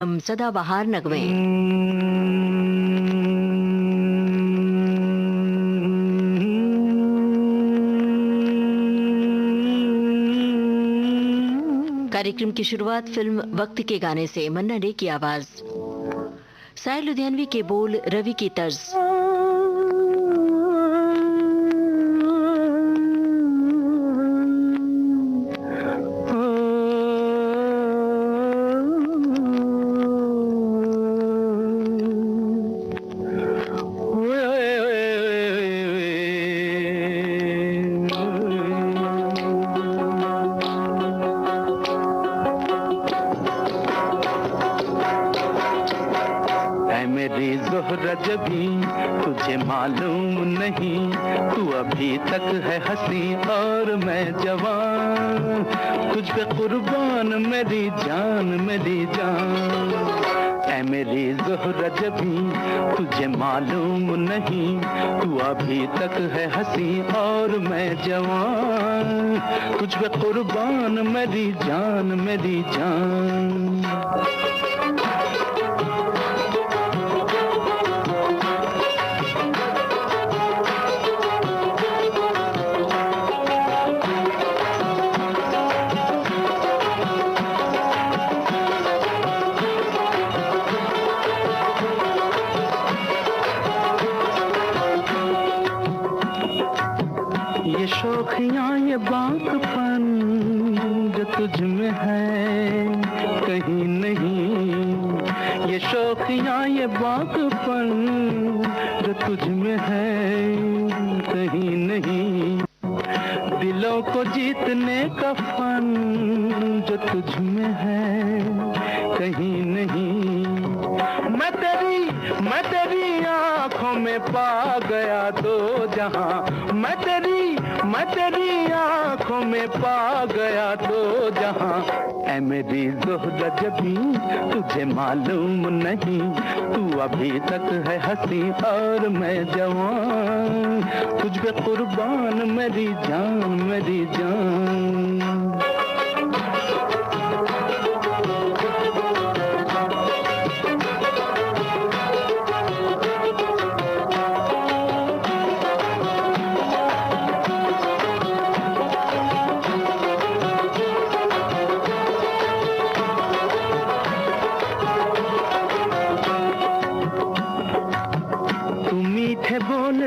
सदाबहार नगमे। कार्यक्रम की शुरुआत फिल्म वक्त के गाने से। मन्ना डे की आवाज, साहिर लुधियानवी के बोल, रवि की तर्ज। जबी तुझे मालूम नहीं, तू अभी तक है हंसी और मैं जवान, तुझ पे कुर्बान मेरी जान मेरी जान। ऐ मेरी ज़ोहरा जबी तुझे मालूम नहीं, तू अभी तक है हंसी और मैं जवान, तुझ पे कुर्बान मेरी जान मेरी जान। ये शौखियाँ ये बातपन जो तुझ में है कहीं नहीं, ये शौखियाँ ये बातपन जो तुझ में है कहीं नहीं, दिलों को जीतने का फन जो तुझ में है कहीं नहीं। मैं तेरी आँखों में पा गया दो जहां, मैं तेरी आँखों में पा गया दो जहां। ऐ मेरी ज़ोहरा जबी तुझे मालूम नहीं, तू अभी तक है हंसी और मैं जवान, तुझ पे कुर्बान मेरी जान मेरी जान।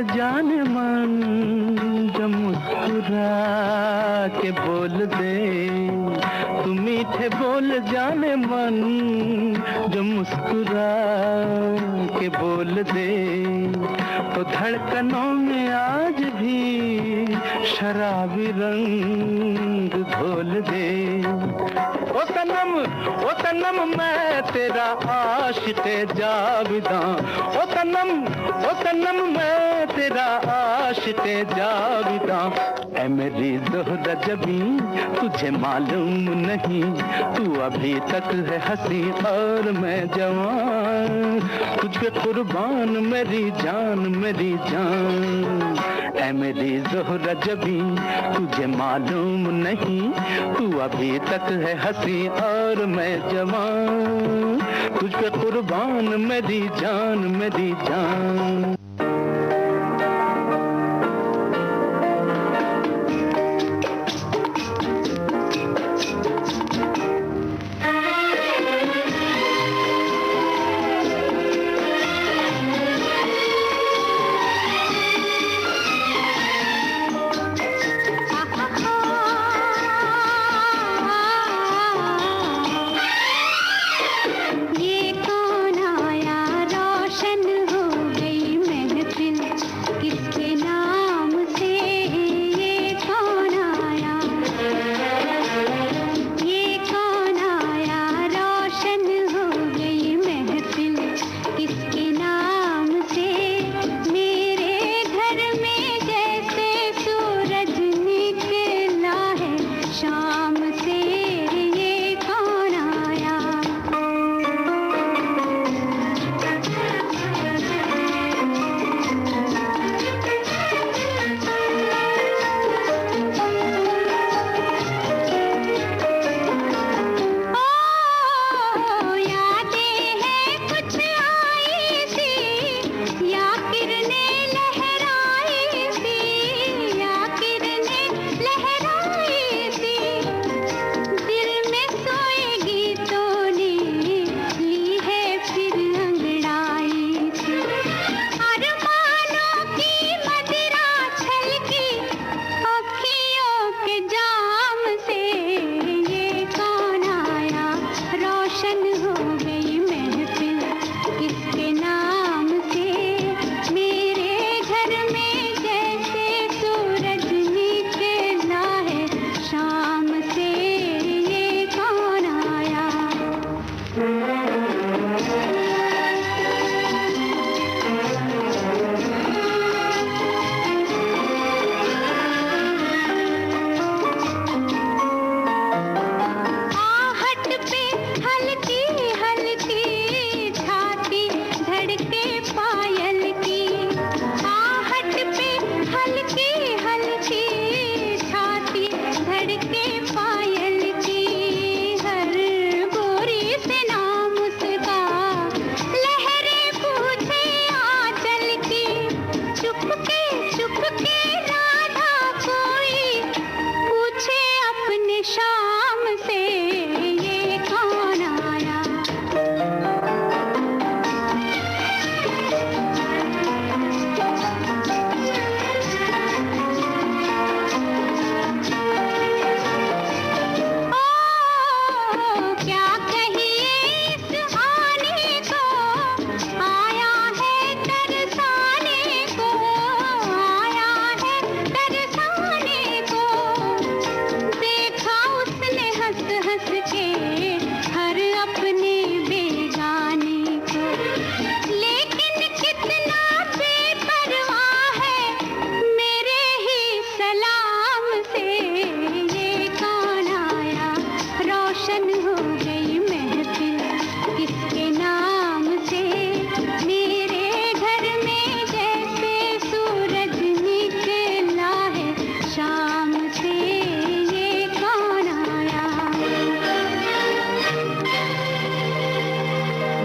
जाने मन जो मुस्कुरा के बोल दे, तू मीठे बोल जाने मन जो मुस्कुरा के बोल दे, तो धड़कनों में आज भी शराबी रंग घोल दे। ओ सनम मैं तेरा आशिक़े जाविदां, ओ सनम मैं तेरा आशिक़े जाविदां। ऐ मेरी ज़ोहरा जबी तुझे मालूम नहीं, तू अभी तक है हंसी और मैं जवान, तुझ पे कुर्बान मेरी जान मेरी जान। ऐ मेरी ज़ोहरा जबी तुझे मालूम नहीं, तू अभी तक है हंसी और मैं जवान, तुझ पे कुर्बान मेरी जान मेरी जान।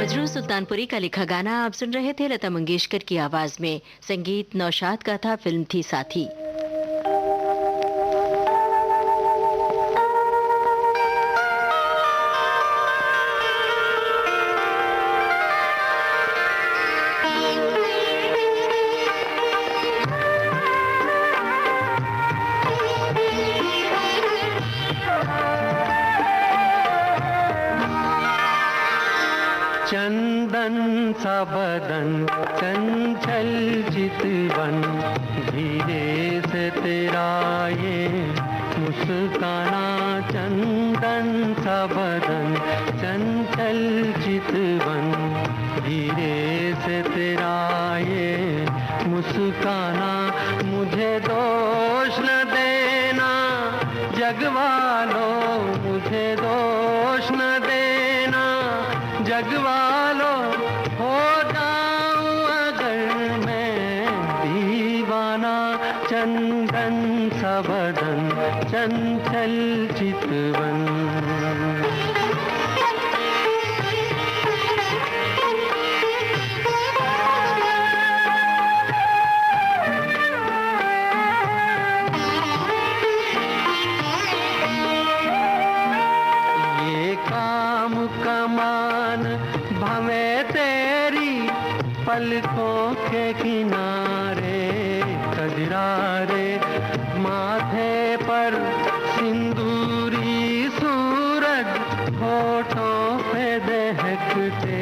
मजरू सुल्तानपुरी का लिखा गाना आप सुन रहे थे लता मंगेशकर की आवाज में। संगीत नौशाद का था, फिल्म थी साथी। चंदन सा बदन चंचल चितवन, धीरे से तेरा ये मुस्काना। चंदन सा बदन चंचल चितवन, धीरे से तेरा ये मुस्काना। मुझे दोष न देना जगवालो, मुझे दोष न देना जगवालो। हो जाऊं अगर मैं दीवाना, चंदन सा बदन चंचल चितवन। पलकों के किनारे कजरारे, माथे पर सिंदूरी सूरज, होठों पे दहकते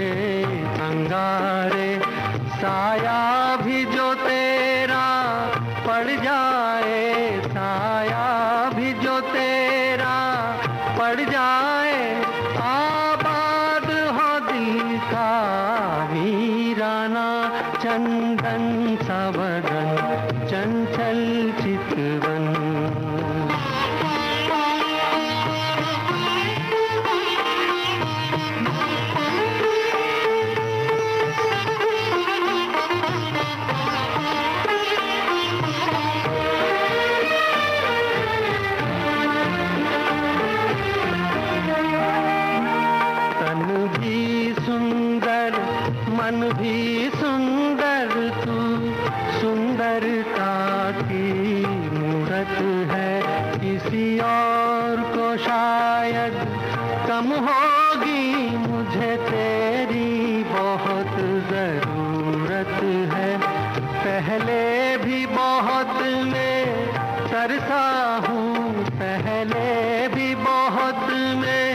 अंगारे। साया भी जो तेरा पड़ जाए, साया भी जो तेरा पड़ जाए, आबाद हो दिल का वीराना। चंदन सा बदन चंचल चितवन। तन भी सुंदर मन भी सुंदर, तू सुंदरता की मूरत है। किसी और को शायद कम होगी, मुझे तेरी बहुत जरूरत है। पहले भी बहुत मैं तरसा हूँ, पहले भी बहुत मैं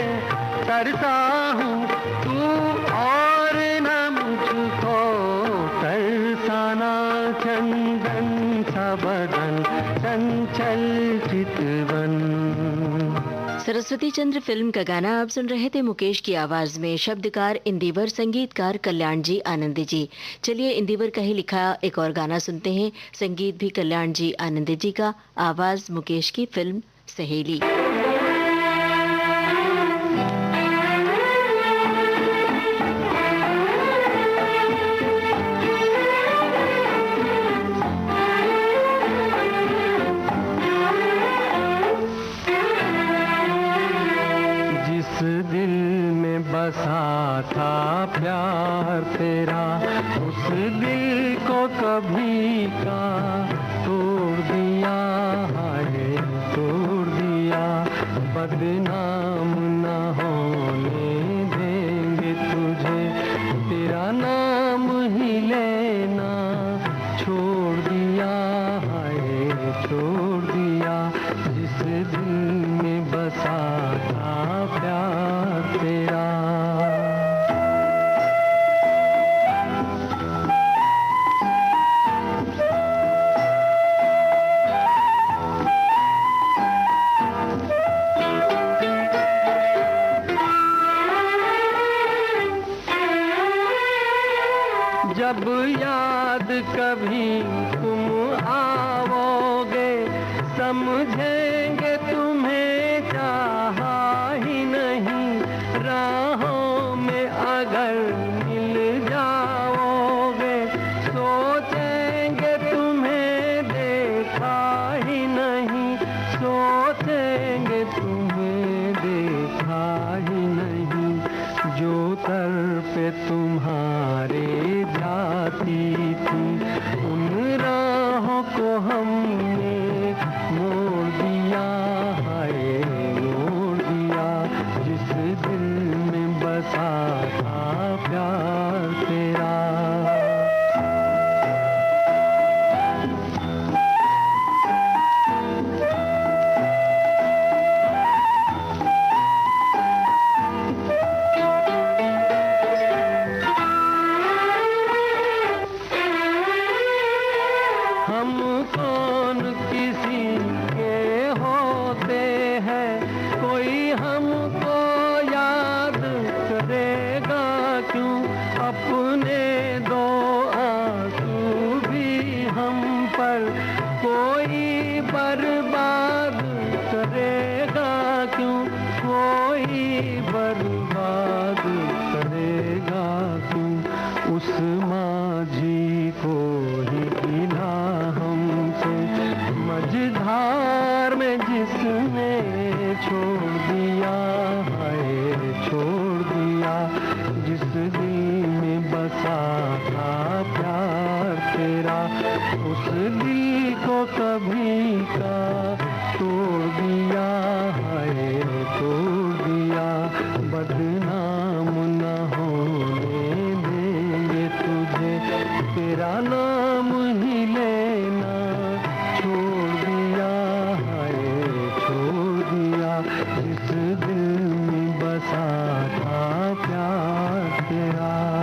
तरसा हूँ। तू और न मुझको तरसाना, चंदन सा बदन चंचल चितवन। सरस्वती चंद्र फिल्म का गाना आप सुन रहे थे मुकेश की आवाज में। शब्दकार इंदिवर, संगीतकार कल्याण जी आनंद जी। चलिए इंदिवर का ही लिखा एक और गाना सुनते हैं। संगीत भी कल्याण जी आनंद जी का, आवाज मुकेश की, फिल्म सहेली। दिल में बसा था प्यार तेरा, उस दिल को कभी का तोड़ दिया, हाय तोड़ दिया। बदनाम न होने देंगे तुझे, तेरा नाम ही लेना छोड़ दिया, हाय छोड़ दिया। जिस दिल में बसा था प्यार तेरा। जब याद कभी तुम आओगे, समझेंगे तुम्हें चाहा ही नहीं। राहों में अगर मिल जाओगे, सोचेंगे तुम्हें देखा ही नहीं, सोचेंगे तुम्हें देखा ही नहीं। जो तर पे तुम्हारे जाती थी, उन राहों को हमने मोड़ दिया, हाय मोड़ दिया। जिस दिल में बसा था प्यार तेरा। हम कौन किसी के होते हैं, कोई हमको याद करेगा क्यों? अपने दो आंसू भी हम पर कोई बर्बाद करेगा क्यों? कोई बर्बाद करेगा क्यों? उस माझी को ही गिला हमसे, मझधार में जिसने छोड़ दिया, हाय छोड़ दिया। जिस दिल में बसा था प्यार तेरा, उस दिल को कभी का तोड़ दिया, हाय तोड़ दिया। बदनाम न होने देंगे तुझे, तेरा नाम ही लेना छोड़ दिया, हाय छोड़ दिया। जिस दिल में बसा था प्यार तेरा।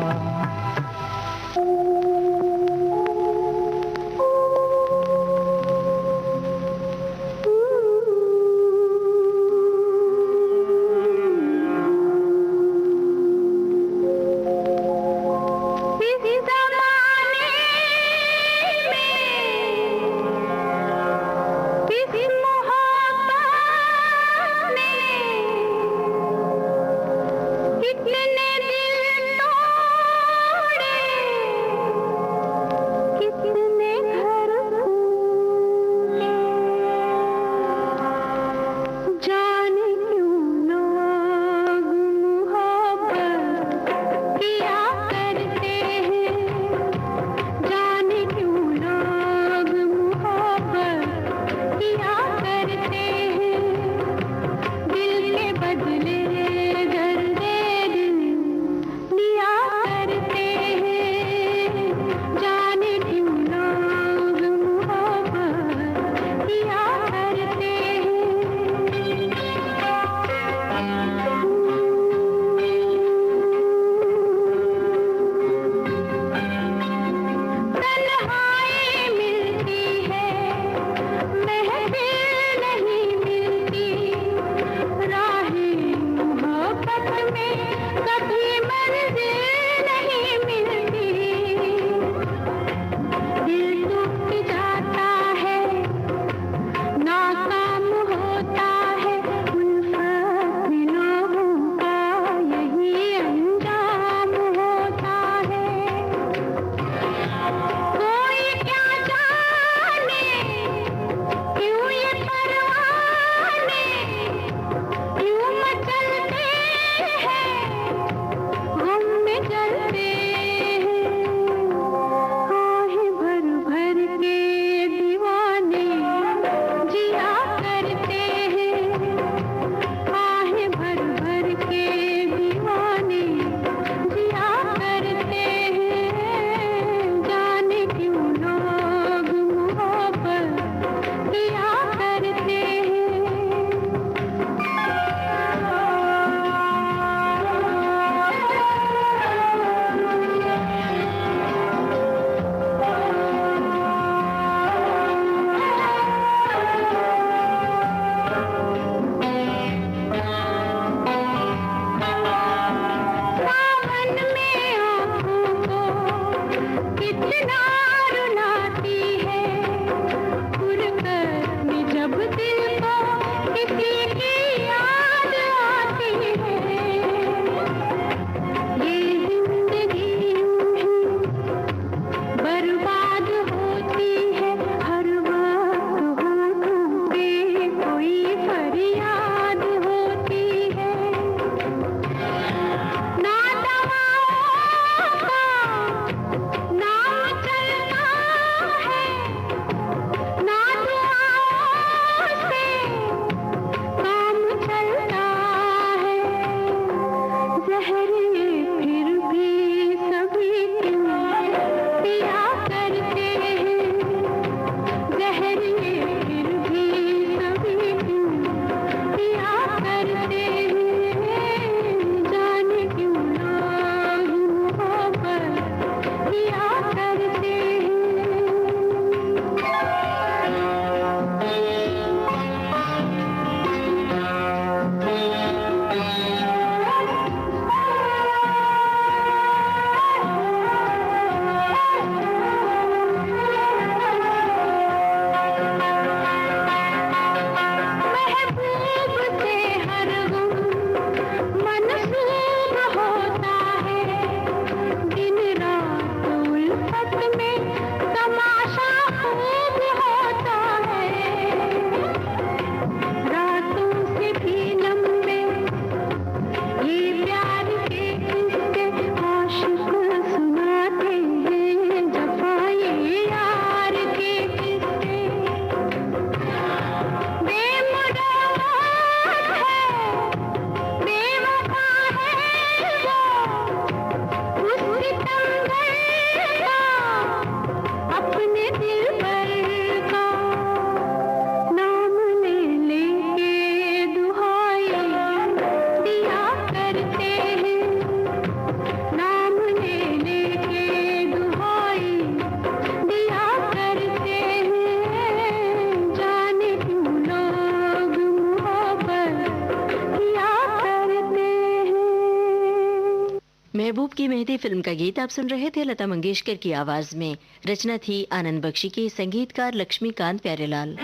महबूब की मेहंदी फिल्म का गीत आप सुन रहे थे लता मंगेशकर की आवाज में। रचना थी आनंद बख्शी की, संगीतकार लक्ष्मीकांत प्यारेलाल।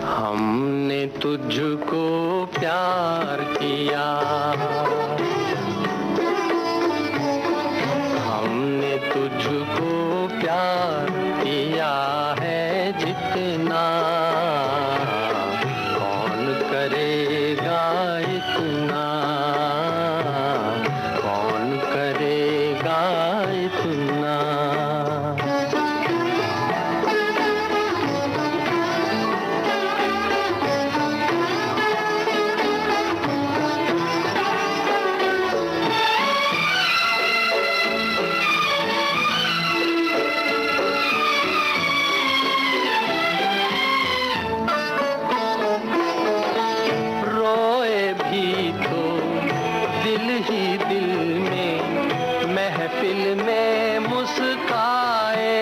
हमने तुझको प्यार किया, हमने तुझको प्यार किया है जितना, कौन करेगा इतना, कौन करेगा इतना। महफिल में मुस्काए,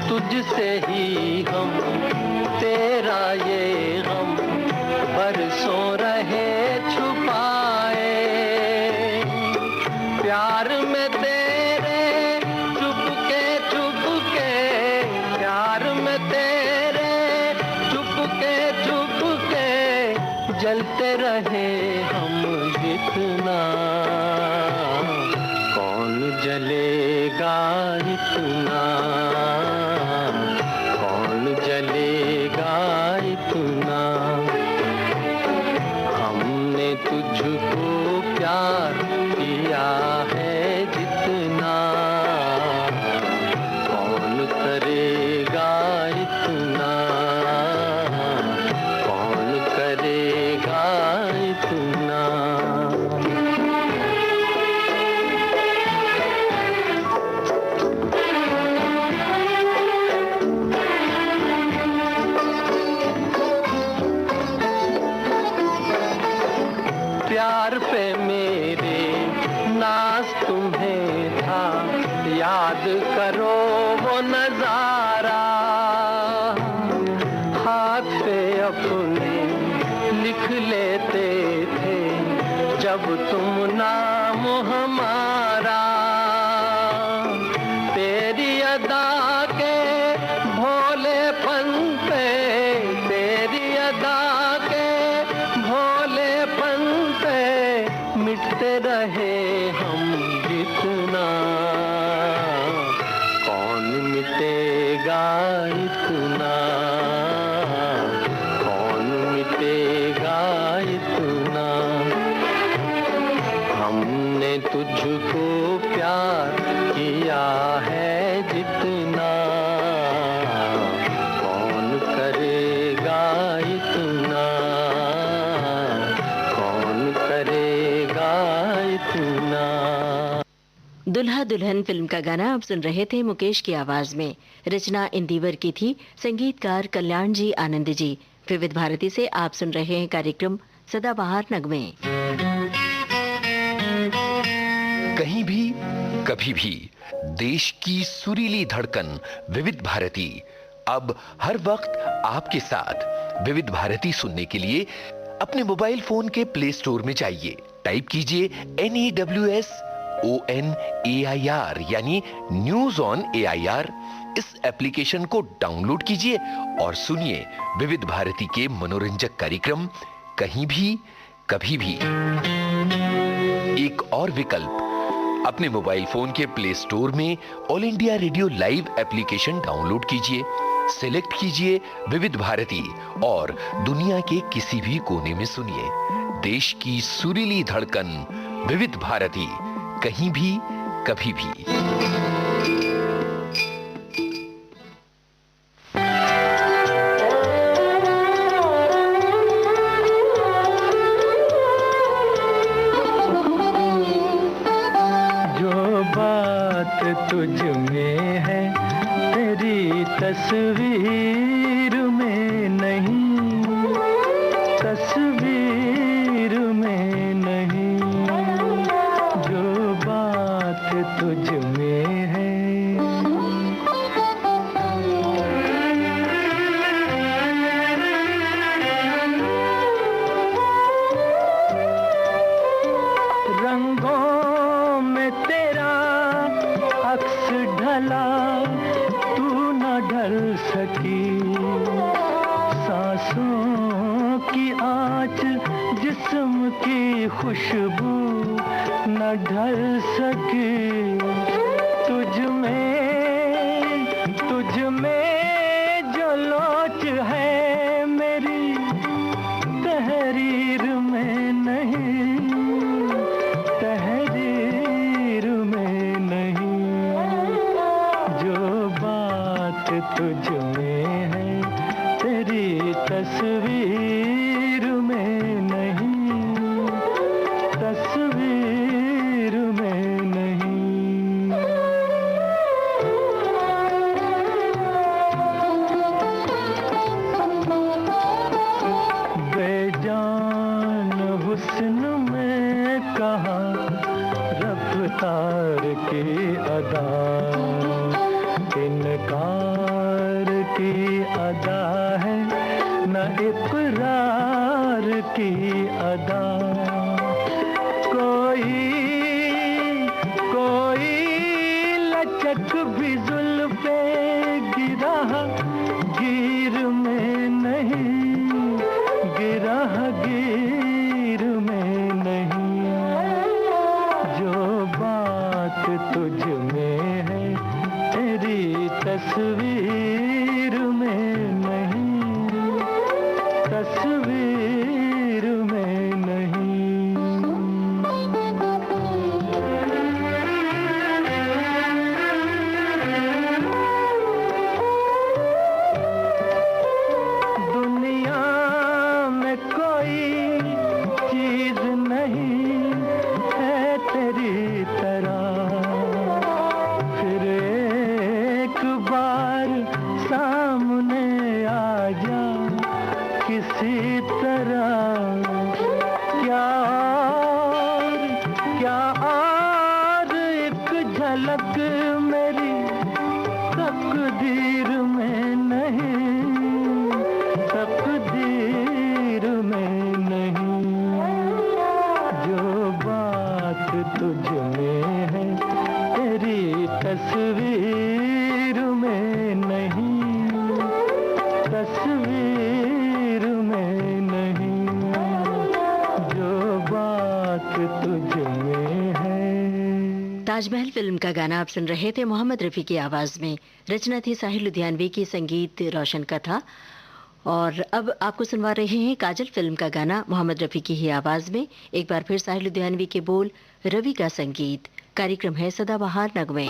तुझसे ही हम तेरा ये गम बरसों रहे छुपाए। प्यार में तेरे चुपके चुपके, प्यार में तेरे चुपके चुपके जलते रहे हम जितना, जलेगा इतना, कौन जलेगा इतना। हमने तुझको प्यार किया है जितना, कौन करेगा इतना, कौन करेगा इतना। प्यार पे मेरे नाज तुम्हें था, याद करो वो नजारा, हाथ पे अपने लिख लेते थे जब तुम नाम हमारा। तेरी अदा के भोलेपन पे, तेरी अदा के भोलेपन पे मिटते रहे हम जितना, कौन मिटेगा इतना, कौन मिटेगा इतना। हमने तुझको प्यार किया है जितना, कौन करेगा इतना, कौन करेगा इतना। दुल्हा दुल्हन फिल्म का गाना आप सुन रहे थे मुकेश की आवाज में। रचना इंदिवर की थी, संगीतकार कल्याण जी आनंद जी। विविध भारती से आप सुन रहे हैं कार्यक्रम सदाबहार नगमे। कहीं भी कभी भी देश की सुरीली धड़कन विविध भारती अब हर वक्त आपके साथ। विविध भारती सुनने के लिए अपने मोबाइल फोन के प्ले स्टोर में जाइए, टाइप कीजिए NEWSONAIR यानी न्यूज ऑन AIR। इस एप्लीकेशन को डाउनलोड कीजिए और सुनिए विविध भारती के मनोरंजक कार्यक्रम कहीं भी कभी भी। एक और विकल्प, अपने मोबाइल फोन के प्ले स्टोर में all India radio live application download कीजिए, सिलेक्ट कीजिए विविध भारती और दुनिया के किसी भी कोने में सुनिए देश की सुरीली धड़कन विविध भारती, कहीं भी कभी भी। तुझ में है तेरी तस्वीर में नहीं, तस्वीर में नहीं, जो बात तुझ में है थकी सांसों की आँच जिस्म की खुशबू न ढल सकी तुझ में जो लोच है मेरी तहरीर में नहीं, तहरीर में नहीं। जो बात तुझ में है तेरी तस्वीर में नहीं, तस्वीर में नहीं। बेजान हुस्न में कहाँ रफ्तार की अदा, इनकार की अदा है न इकरार की अदा। कोई लचक भी जुल्फे गिरा गिर में नहीं, गिरा गिर में नहीं। जो बात तुझ में है तेरी तस्वीर में नहीं, तस्वीर में नहीं। दुनिया में कोई चीज नहीं है तेरी तरह, फिर एक बार सामने आ जा किसी तरह। क्या और एक झलक मेरी तकदीर में नहीं, तकदीर में नहीं। जो बात तुझ में है तेरी तस्वीर में नहीं, तस्वीर में नहीं। जो बात तुझ में है। ताजमहल फिल्म का गाना आप सुन रहे थे मोहम्मद रफ़ी की आवाज़ में। रचना थी साहिल लुधियानवी की, संगीत रोशन का था। और अब आपको सुनवा रहे हैं काजल फिल्म का गाना मोहम्मद रफ़ी की ही आवाज़ में। एक बार फिर साहिल लुधियानवी के बोल, रवि का संगीत। कार्यक्रम है सदाबहार नगमे।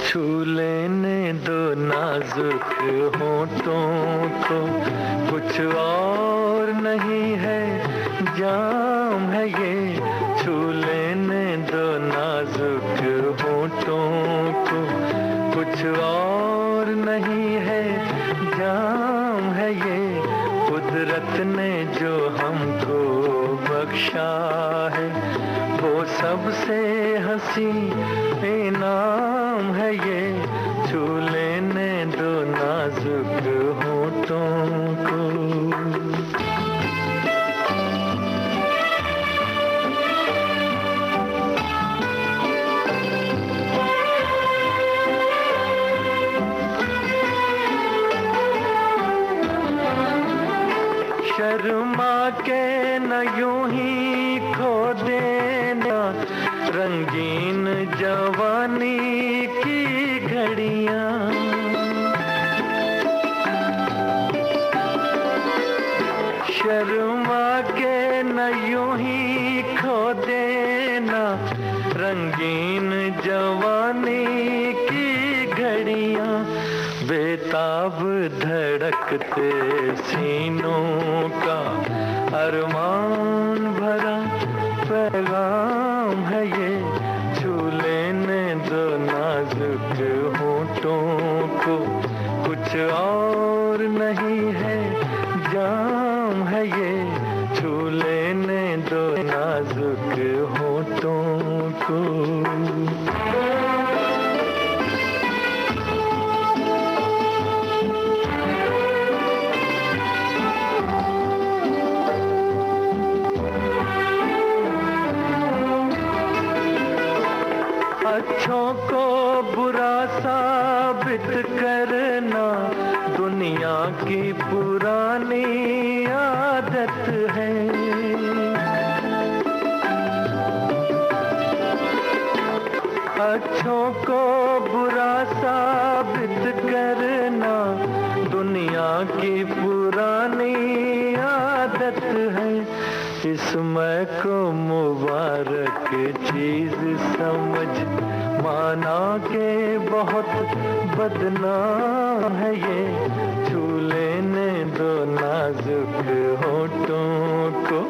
छू लेने दो नाजुक होठों को, कुछ और नहीं है जाम है ये। छू लेने दो नाजुक होठों को, कुछ और नहीं है जाम है ये। कुदरत ने जो हमको बख्शा है वो सबसे हंसी इनाम है ये। छू लेने दो नाजुक होठों को। शर्मा के न यूं ही खो देना रंगीन जवानी की घड़ियां। शर्मा के न यूं ही खो देना रंगीन जवानी की घड़ियां। बेताब धड़कते सीनों का अरमान भरा पैगाम है ये। छू लेने दो नाजुक होठों को, कुछ और नहीं है जाम है ये। छू लेने दो नाजुक होठों को। साबित करना दुनिया की पुरानी आदत है। अच्छों को बुरा साबित करना दुनिया की पुरानी आदत है। इसमें को मुबारक चीज समझ माना के बहुत बदनाम है ये। छू लेने दो नाजुक होठों को,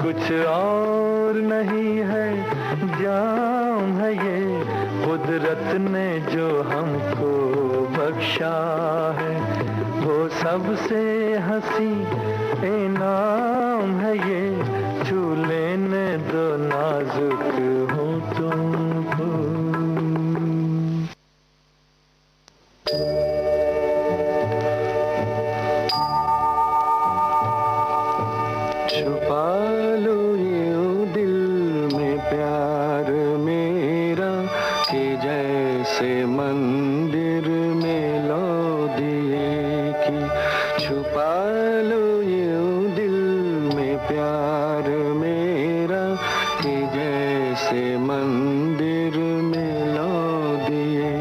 कुछ और नहीं है जाम है ये। कुदरत ने जो हमको बख्शा है वो सबसे हंसी इनाम है ये। छू लेने दो नाजुक होठों को। छुपा लो यूं दिल में प्यार मेरा कि जैसे मंदिर में लो दिए की। छुपा लो यूं दिल में प्यार मेरा कि जैसे मंदिर में लो दिए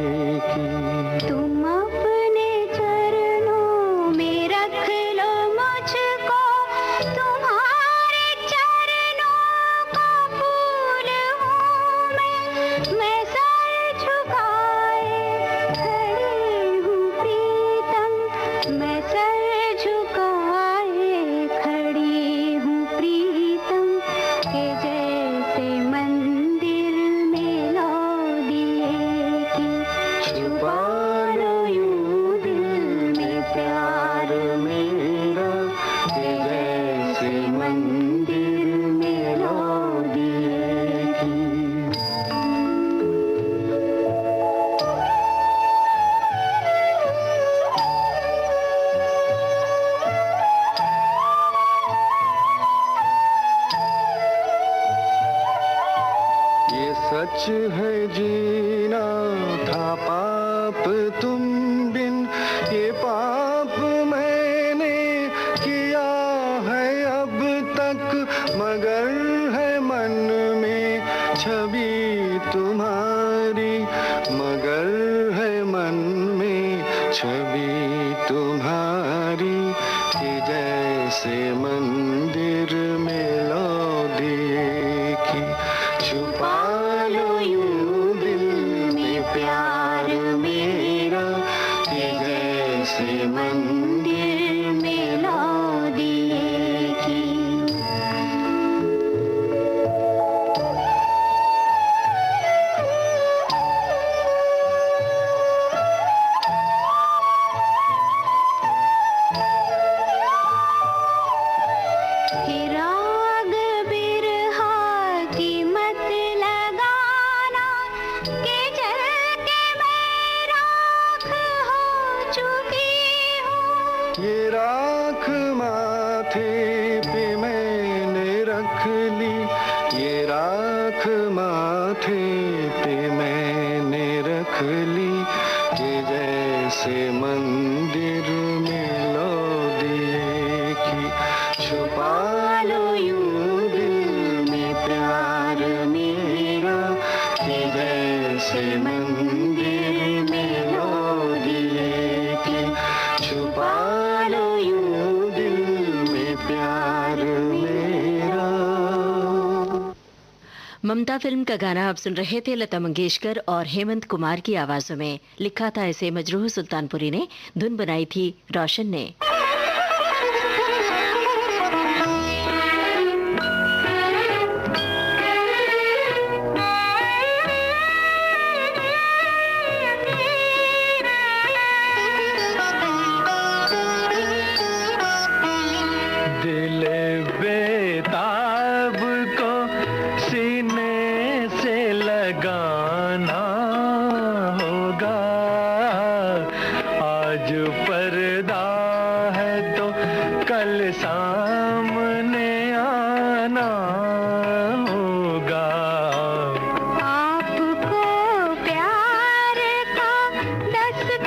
की। तुम अपने चरणों में रख लो मुझको, तुम्हारे चरणों का फूल हूँ मैं सर झुकाए खड़ी हूँ प्रीतम, मैं सर झुकाए खड़ी हूँ प्रीतम, के जैसे मंदिर में लो दिए की। छुपा लो यूं दिल में प्यार मेरा कि जैसे मंदिर में लो दिए की। ये सच है जीना था पाप तुम बिन, ये पाप मैंने किया है अब तक, मगर है मन में छवि तुम्हारी, मगर है मन में छवि तुम्हारी, कि जैसे मंदिर में लो दिए की। छुपा लो यूं दिल में प्यार मेरा कि जैसे मंदिर में लो दिए की। राग बिरहा की मत लगाना के जल के मैं राख हो चुकी हूँ। ये राख माथे पे मैंने रख ली, ये राख माथे पे मैंने रख ली, कि जैसे मंदिर में लो दिए की। छुपा लो यूं दिल में प्यार मेरा कि जैसे मंदिर में लो दिए की। छुपा लो यूं दिल में प्यार मेरा। ममता फिल्म का गाना आप सुन रहे थे लता मंगेशकर और हेमंत कुमार की आवाजों में। लिखा था इसे मजरूह सुल्तानपुरी ने, धुन बनाई थी रोशन ने। दिले बेताब को सीने से लगाना होगा, आज पर्दा है तो कल सामने आना होगा। आपको प्यार का दस्तूर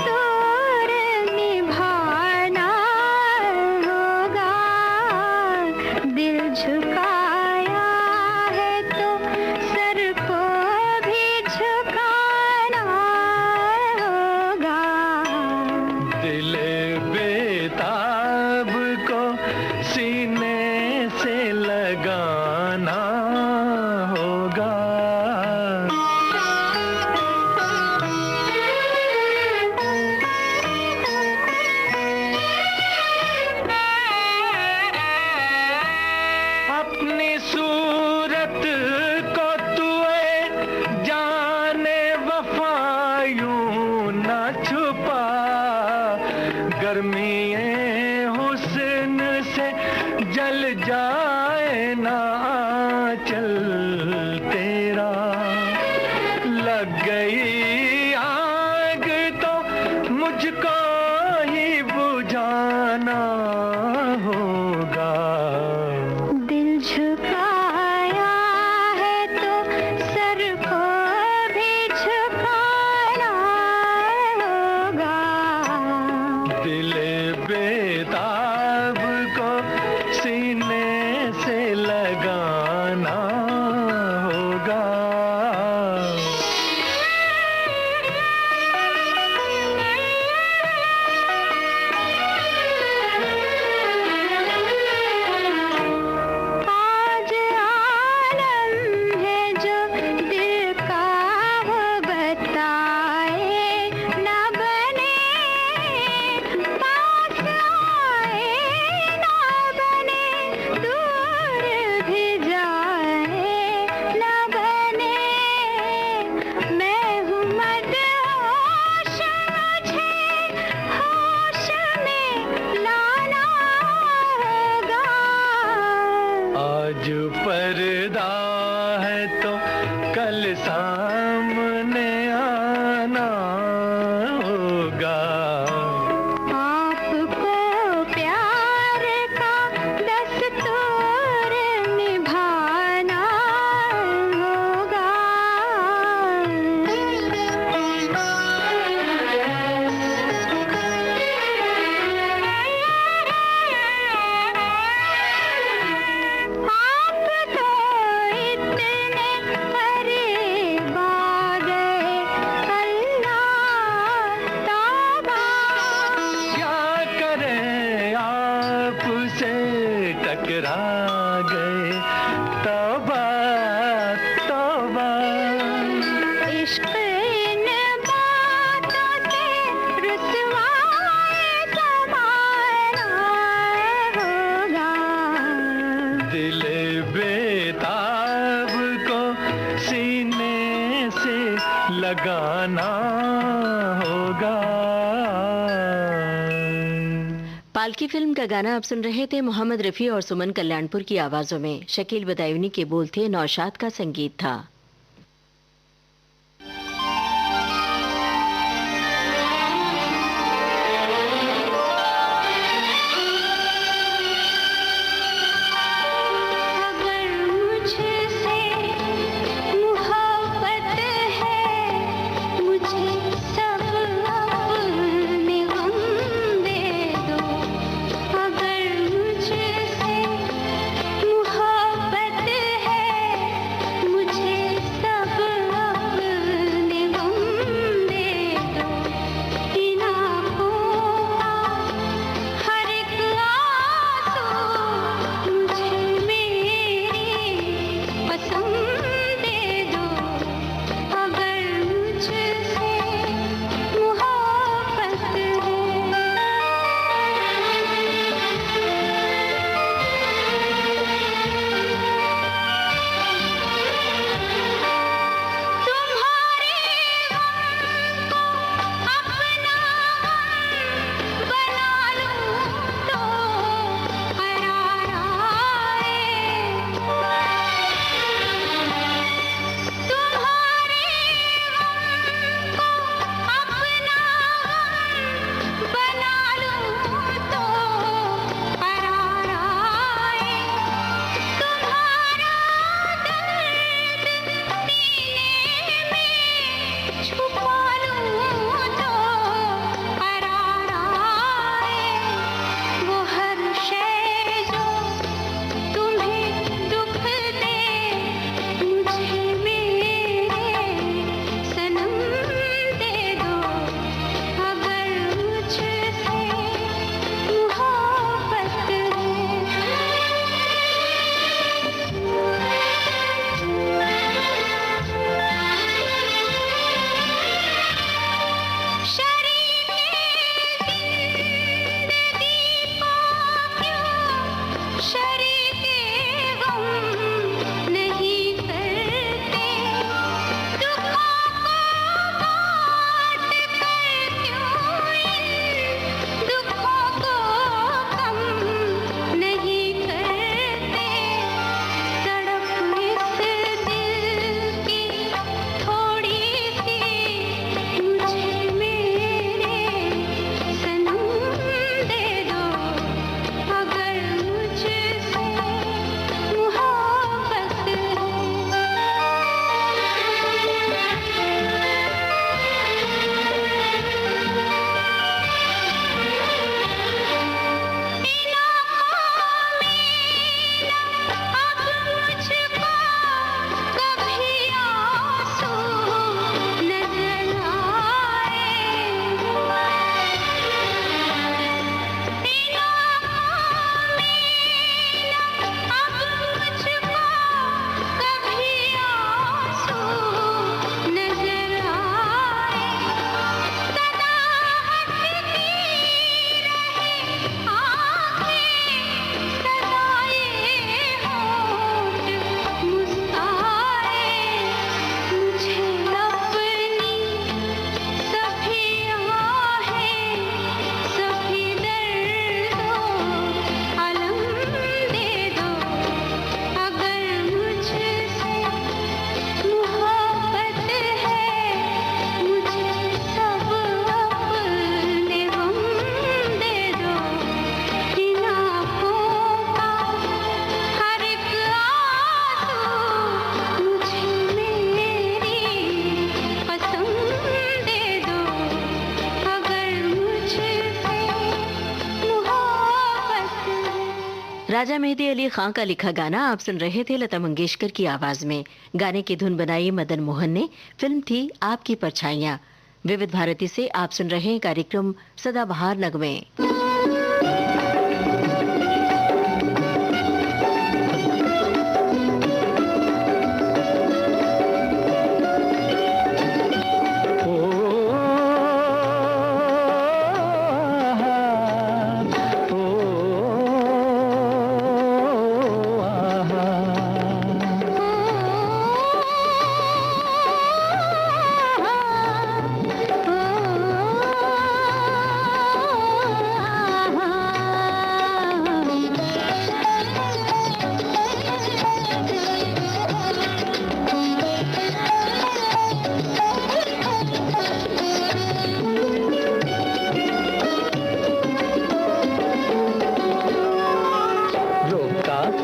छुपा, गर्मी हुस्न से जल जाए ना आंचल तेरा। लग गई आग तो मुझको ही बुझाना होगा। दिल झुकाया है तो सर को भी झुकाना होगा। दिल बेताब को सीने से लगाना होगा। आज आलम है जो दिल का वो बताए, न बने पास आए, न बने दूर भी जाए, न बने मैं हूँ मदहोश, मुझे होश में लाना होगा। आज पर्दा है तो कल सामने आना होगा। आपको प्यार का दस्तूर निभाना होगा। आप तो इतने करीब आ गए, अल्लाह तौबा। क्या करें आपसे टकरा गए, तौबा तौबा। इश्क इन बातों से रुसवाए ज़माना होगा। दिल बेताब को सीने से लगाना होगा। पालकी फिल्म का गाना आप सुन रहे थे। मोहम्मद रफ़ी और सुमन कल्याणपुर की आवाजों में। शकील बदायूनी के बोल थे, नौशाद का संगीत था। अगर मुझसे मोहब्बत है, मुझे सब अपने गम दे दो। अगर मुझसे मोहब्बत है, मुझे राजा मेहदी अली खां का लिखा गाना आप सुन रहे थे लता मंगेशकर की आवाज में। गाने की धुन बनाई मदन मोहन ने। फिल्म थी आपकी परछाइयां। विविध भारती से आप सुन रहे हैं कार्यक्रम सदाबहार नगमे।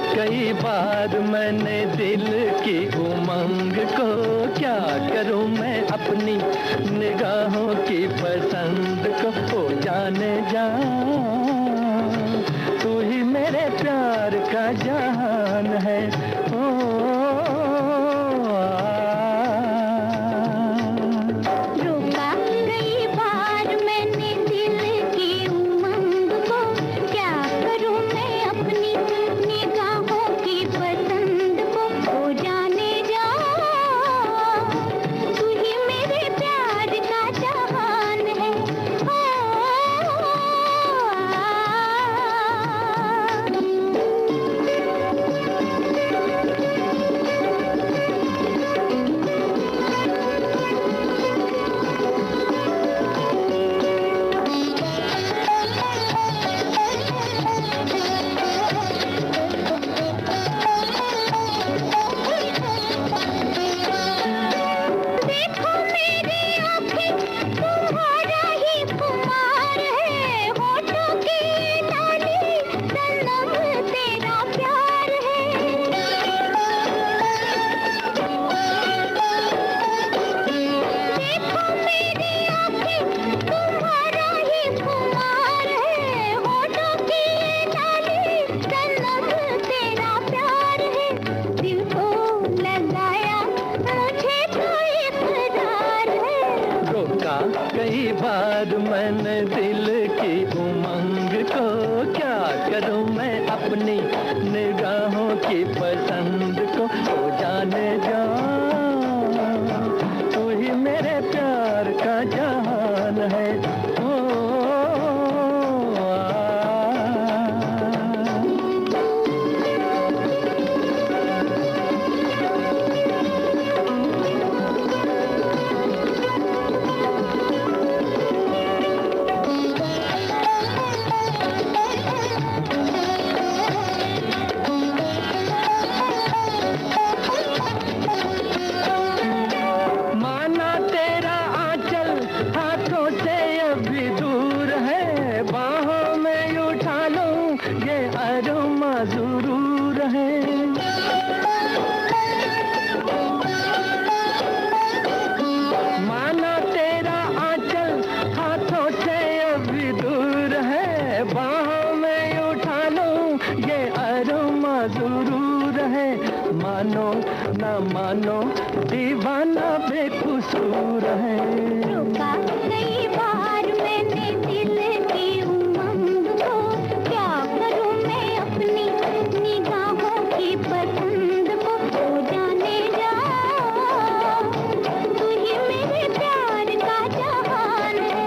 कई बार मैंने दिल की उमंग को, क्या करूं मैं अपनी निगाहों की पसंद को। ओ जाने जा तू ही मेरे प्यार का जहान है। ओ रोका कई बार मैंने दिल की उमंग को, क्या करूं मैं अपनी निगाहों की पसंद को। ओ जाने जा तू ही मेरे प्यार का जहान है। देखो मेरी आँखें तुम्हारा ही खुमार है, होठों की लाली सनम तेरा प्यार है। देखो मेरी आँखें तुम्हारा ही खुमार है, होठों की लाली सनम तेरा प्यार है। दिल को लगाया मुझे तो इकरार है। रोका कई बार मैंने दिल की उमंग को, क्या करूं मैं अपनी निगाहों की पसंद को। ओ जाने जा तू ही मेरे प्यार का जहान है। ओ माना तेरा आंचल हाथों से अभी दूर है, बाहों में उठा लूं ये अरमा जरूर है। माना तेरा आंचल हाथों से अभी दूर है, बाहों में उठा लूं ये अरमा जरूर है। मानो ना मानो दीवाना बेकसूर है। रोका कई बार मैंने दिल की उमंग को, क्या करूं मैं अपनी निगाहों की पसंद को। ओ जाने जा तू ही मेरे प्यार का जहान है।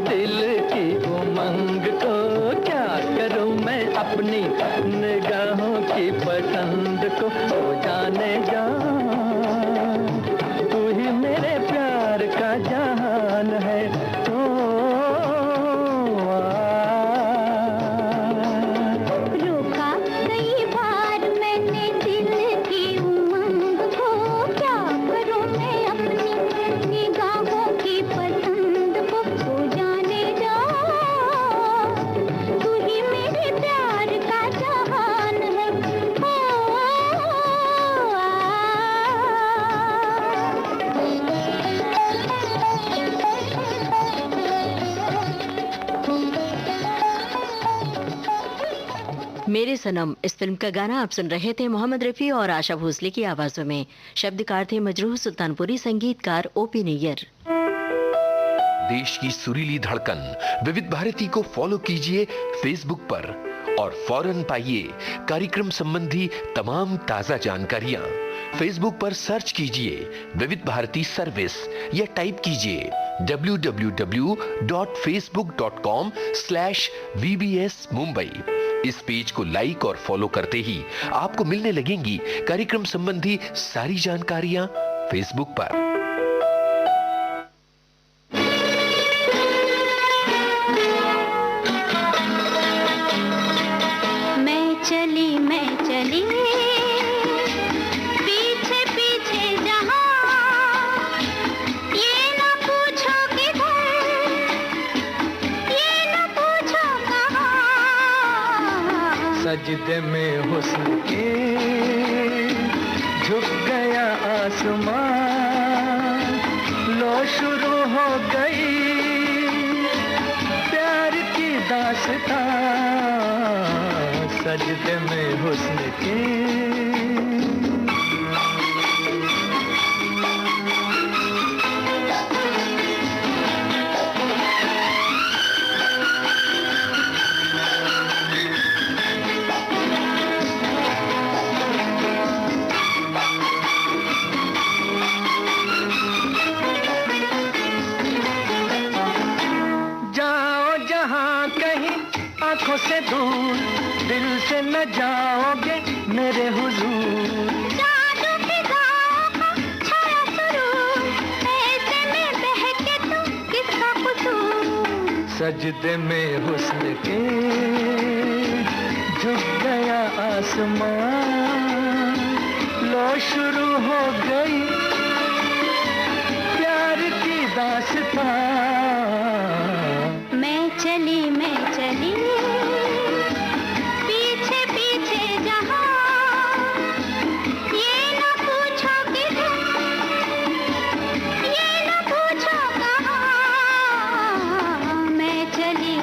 दिल की उमंग को, क्या करूं मैं अपनी निगाहों की पसंद को। ओ जाने जा, तू ही मेरे प्यार का जहान है। ओ रोका कई बार मैंने दिल की उमंग को, क्या करूं मैं अपनी निगाहों की पसंद को। ओ जाने जा, तू ही मेरे प्यार का जहान है। मेरे सनम इस फिल्म का गाना आप सुन रहे थे मोहम्मद रफी और आशा भोसले की आवाजों में। शब्दकार थे मजरूह सुल्तानपुरी, संगीतकार ओपी नैयर। देश की सुरीली धड़कन विविध भारती को फॉलो कीजिए फेसबुक पर और फौरन पाइए कार्यक्रम संबंधी तमाम ताजा जानकारियां। फेसबुक पर सर्च कीजिए विविध भारती सर्विस या टाइप कीजिए www.facebook.com/VBS Mumbai। इस पेज को लाइक और फॉलो करते ही आपको मिलने लगेंगी कार्यक्रम संबंधी सारी जानकारियां फेसबुक पर। मैं चली पीछे पीछे जहां, ये न पूछो किधर, ये न पूछो कहां। सजदे में हुस्न के झुक गया आसमान, लो शुरू हो गई प्यार की दास्तां। सजदे में हुस्न के आंखों से दूर, दिल से न जाओगे मेरे हुजूर। जादू फिजाओं का छाया सुरूर, ऐसे में बहके तुम किसका कसूर। सजदे में हुस्न के झुक गया आसमान, लो शुरू हो गई प्यार की दास्तां। मैं चली पीछे पीछे जहां, ये न पूछो किधर, ये न पूछो कहां। मैं चली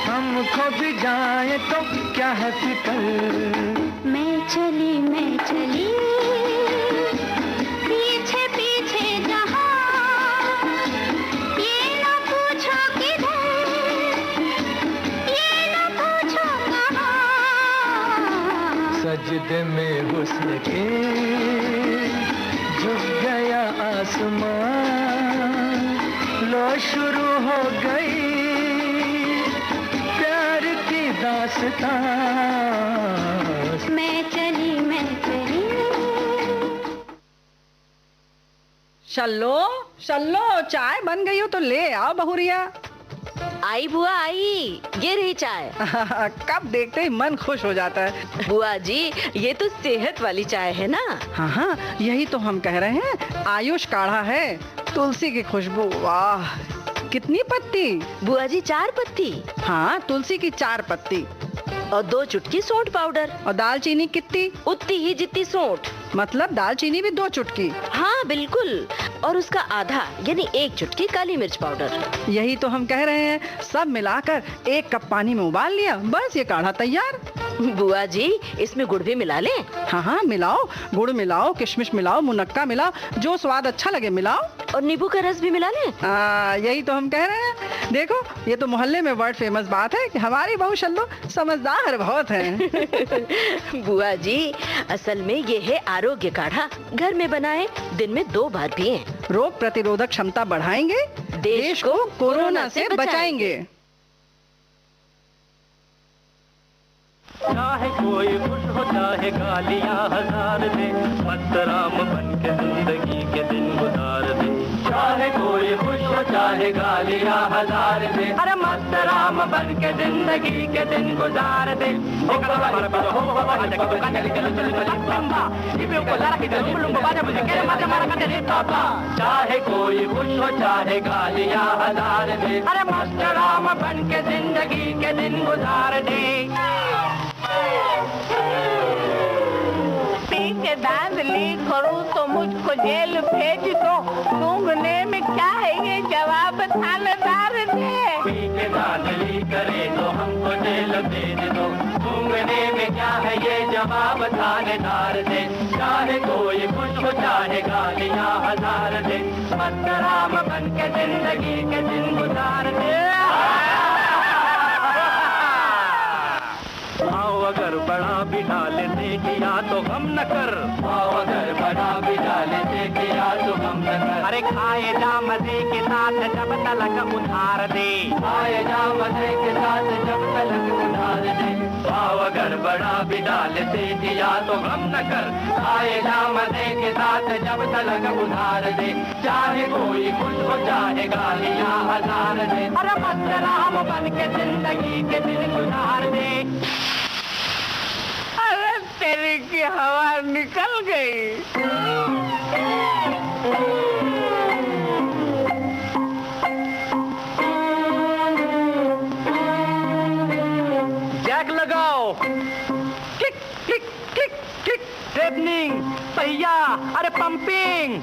हमको भी जाए तो क्या है फिक्र। मैं चली पीछे पीछे जहां, ये न पूछो किधर, ये न पूछो कहां। सजदे में हुस्न के झुक गया आसमान, लो शुरू हो गई दास्तां। मैं चली शल्लो चाय बन गई हो तो ले आओ बहुरिया। आई बुआ आई, ये रही चाय। कब देखते ही मन खुश हो जाता है। बुआ जी ये तो सेहत वाली चाय है ना। हाँ, यही तो हम कह रहे हैं, आयुष काढ़ा है, तुलसी की खुशबू। वाह कितनी पत्ती। बुआ जी 4 पत्ती। हाँ, तुलसी की 4 पत्ती। और 2 चुटकी सौंठ पाउडर। और दालचीनी कितनी? उतनी ही जितनी सौंठ। मतलब दालचीनी भी 2 चुटकी? हाँ बिल्कुल, और उसका आधा यानी 1 चुटकी काली मिर्च पाउडर। यही तो हम कह रहे हैं, सब मिलाकर 1 कप पानी में उबाल लिया, बस ये काढ़ा तैयार। बुआ जी, इसमें गुड़ भी मिला लें? हाँ हाँ मिलाओ, गुड़ मिलाओ, किशमिश मिलाओ, मुनक्का मिलाओ, जो स्वाद अच्छा लगे मिलाओ। और नींबू का रस भी मिला लें? यही तो हम कह रहे हैं। देखो, ये तो मोहल्ले में वर्ल्ड फेमस बात है कि हमारी बहू शल्लो समझदार बहुत है। बुआ जी, असल में ये है आरोग्य काढ़ा। घर में बनाएं, दिन में 2 बार पिएं। रोग प्रतिरोधक क्षमता बढ़ाएंगे, देश को कोरोना से बचाएंगे। चाहे कोई खुश हो चाहे गालियां हजार दे, मस्त राम बन के जिंदगी के दिन गुजार दे। चाहे कोई खुश हो चाहे गालियां हजार दे, अरे मस्त राम बन के जिंदगी के दिन गुजार दे। चाहे कोई खुश हो चाहे गालियां हजार दे, अरे मस्त राम बन के जिंदगी के दिन गुजार दे। पी के धांधली करूं तो मुझको जेल भेज दो, सूंघने में क्या है ये जवाब थानेदार दे। पी के धांधली करे तो हमको जेल भेज दो, सूंघने में क्या है ये जवाब थानेदार दे। चाहे कोई खुश हो चाहे गालियां हजार दे, मस्त राम बन के जिंदगी के दिन गुजार दे। आओ अगर बड़ा भी डाले से किया तो गम न कर, आओ अगर बड़ा भी डाले से किया तो गम न कर। अरे खाए जा मजे के साथ जब तलक उधार दे, खाए जा मजे के साथ जब तलक उधार दे। आओ अगर बड़ा भी डाले से किया तो गम न कर, खाए जा मजे के साथ जब तलक उधार दे। चाहे कोई खुश हो चाहे गालियां हजार दे, अरे मस्त राम बन के जिंदगी के दिन गुजार दे। अरे तेरी की हवा निकल गई। जैक लगाओ, click click click click, straightening, पहिया, अरे पंपिंग।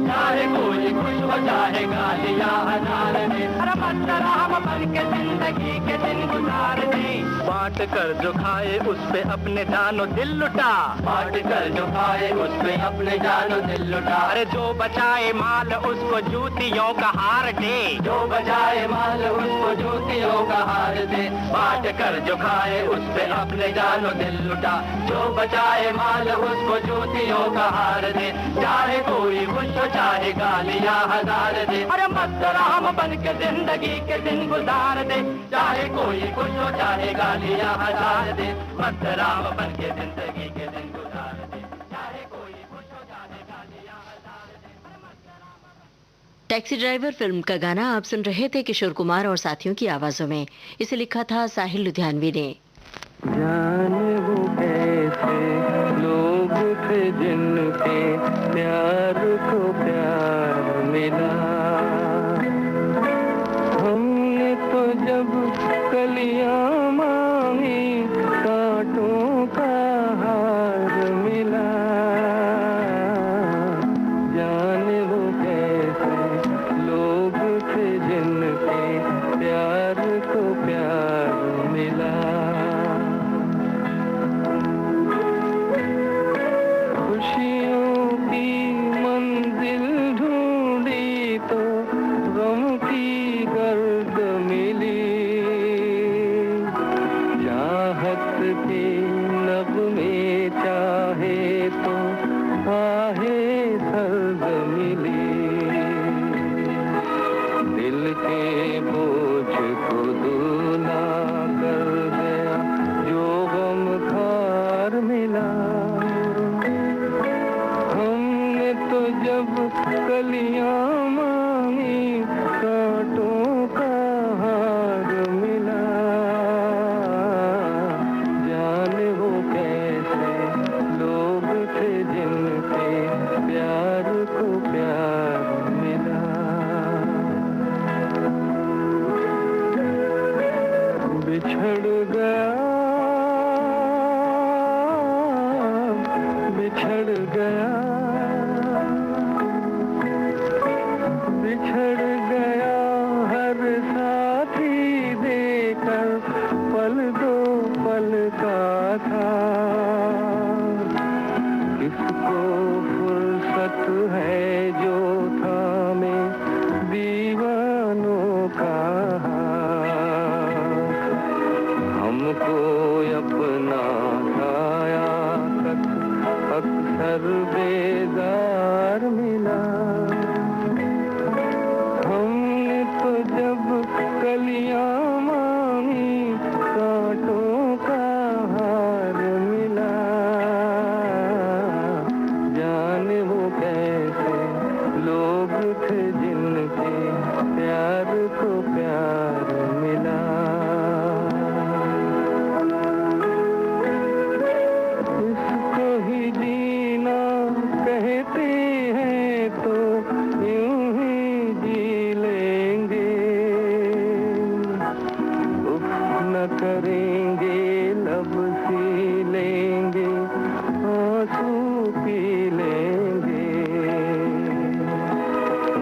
चाहे कोई खुश हो चाहे गालियां हजार दे, अरे मस्त राम बन के जिंदगी के दिन गुजार दे। बांट कर जो खाए उस पे अपने जानो दिल लुटा, बांट कर जो खाए उस पे अपने जानो दिल लुटा। अरे जो बचाए माल उसको जूतियों का हार दे, जो बचाए माल उसको जूतियों का हार दे। बांट कर जो खाए उस पे अपने जानो दिल लुटा, जो बचाए माल उसको जूतियों का हार दे। चाहे कोई खुश हो चाहे गालियां हजार दे, अरे मस्त राम बन के जिंदगी के दिन गुजार दे। चाहे कोई खुश हो चाहे गालियां हजार दे, मस्त राम बन के जिंदगी के दिन गुजार दे। चाहे कोई खुश हो चाहे गालियां हजार दे। टैक्सी ड्राइवर फिल्म का गाना आप सुन रहे थे किशोर कुमार और साथियों की आवाजों में। इसे लिखा था साहिल लुधियानवी ने। जाने वो कैसे लोग थे जिनके प्यार को प्यार मिला, हमने तो जब कलियां मांगी कांटों का हार मिला। जाने वो कैसे लोग थे जिनके प्यार को प्यार मिला। खुशियों की मंजिल ढूंढी तो गम की गर्द मिली, चाहत के नगमे चाहे तो आहे सर्द मिली। दिल के बोझ को दूना कर गया जो गम खार मिला। हमने तो जब कलियां मांगी कांटों का हार मिला। जाने वो कैसे लोग थे जिनके बिछड़ गया, बिछड़ गया, बिछड़ गया हर साथी देकर पल दो पल का था। किसको फुर्सत है जो थामे दीवानों का हाथ। हमको अपना सायाकत अक्सर बेजार मिला। हमने तो जब कलियां मांगी कांटों का हार मिला। जाने वो कैसे लोग थे जिनके प्यार को प्यार मिला। इसको ही जीना कहते हैं तो यूं ही जी लेंगे। उफ न करेंगे लब सी लेंगे, आंसू पी लेंगे।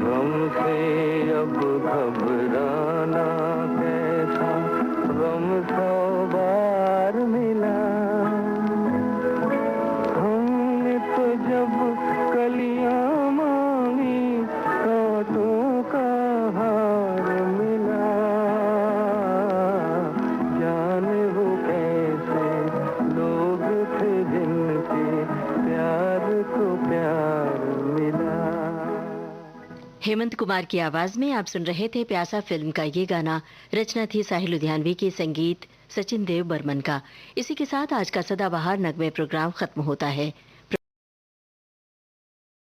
गम से अब घबराना कैसा, गम 100 बार मिला। हमने तो जब कलियां मांगी कांटों का हार मिला। जाने वो कैसे लोग थे जिनके प्यार को प्यार मिला। हेमंत कुमार की आवाज में आप सुन रहे थे प्यासा फिल्म का ये गाना। रचना थी साहिल लुधियानवी की, संगीत सचिन देव बर्मन का। इसी के साथ आज का सदाबहार नगमे प्रोग्राम खत्म होता है।